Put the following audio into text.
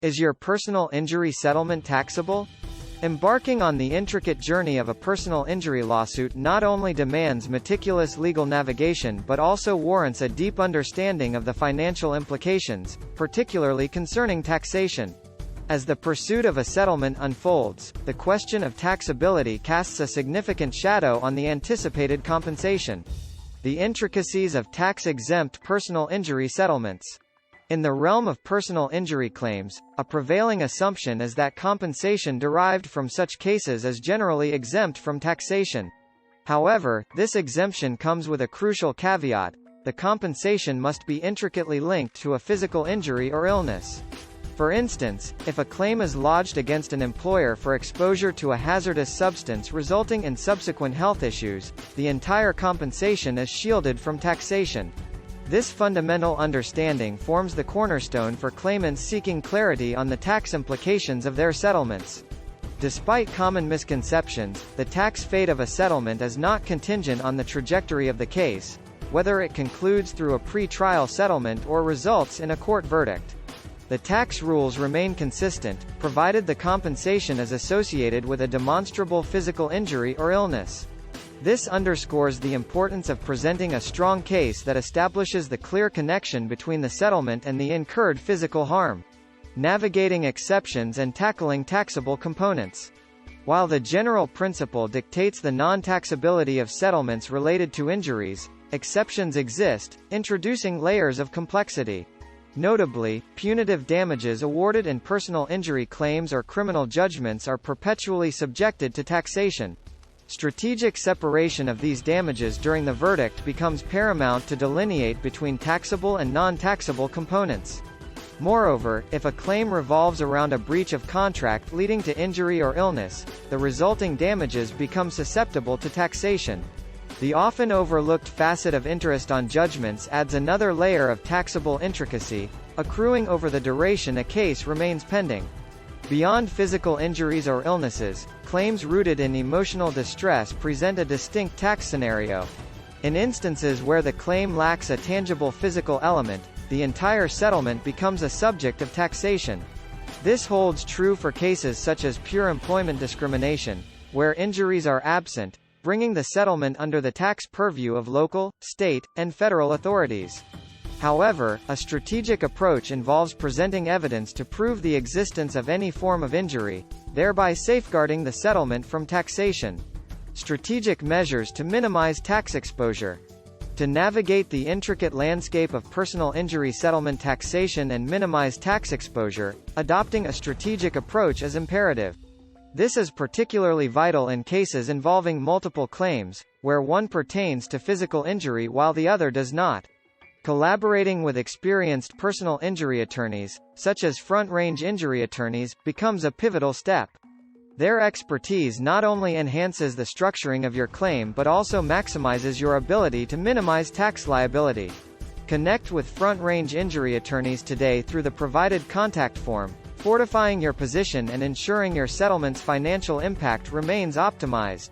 Is your personal injury settlement taxable? Embarking on the intricate journey of a personal injury lawsuit not only demands meticulous legal navigation but also warrants a deep understanding of the financial implications, particularly concerning taxation. As the pursuit of a settlement unfolds, the question of taxability casts a significant shadow on the anticipated compensation. The intricacies of tax-exempt personal injury settlements. In the realm of personal injury claims, a prevailing assumption is that compensation derived from such cases is generally exempt from taxation. However, this exemption comes with a crucial caveat: the compensation must be intricately linked to a physical injury or illness. For instance, if a claim is lodged against an employer for exposure to a hazardous substance resulting in subsequent health issues, the entire compensation is shielded from taxation. This fundamental understanding forms the cornerstone for claimants seeking clarity on the tax implications of their settlements. Despite common misconceptions, the tax fate of a settlement is not contingent on the trajectory of the case, whether it concludes through a pre-trial settlement or results in a court verdict. The tax rules remain consistent, provided the compensation is associated with a demonstrable physical injury or illness. This underscores the importance of presenting a strong case that establishes the clear connection between the settlement and the incurred physical harm. Navigating exceptions and tackling taxable components. While the general principle dictates the non-taxability of settlements related to injuries, exceptions exist, introducing layers of complexity. Notably, punitive damages awarded in personal injury claims or criminal judgments are perpetually subjected to taxation. Strategic separation of these damages during the verdict becomes paramount to delineate between taxable and non-taxable components. Moreover, if a claim revolves around a breach of contract leading to injury or illness, the resulting damages become susceptible to taxation. The often overlooked facet of interest on judgments adds another layer of taxable intricacy, accruing over the duration a case remains pending. Beyond physical injuries or illnesses, claims rooted in emotional distress present a distinct tax scenario. In instances where the claim lacks a tangible physical element, the entire settlement becomes a subject of taxation. This holds true for cases such as pure employment discrimination, where injuries are absent, bringing the settlement under the tax purview of local, state, and federal authorities. However, a strategic approach involves presenting evidence to prove the existence of any form of injury, thereby safeguarding the settlement from taxation. Strategic measures to minimize tax exposure. To navigate the intricate landscape of personal injury settlement taxation and minimize tax exposure, adopting a strategic approach is imperative. This is particularly vital in cases involving multiple claims, where one pertains to physical injury while the other does not. Collaborating with experienced personal injury attorneys, such as front-range injury attorneys, becomes a pivotal step. Their expertise not only enhances the structuring of your claim but also maximizes your ability to minimize tax liability. Connect with front-range injury attorneys today through the provided contact form, fortifying your position and ensuring your settlement's financial impact remains optimized.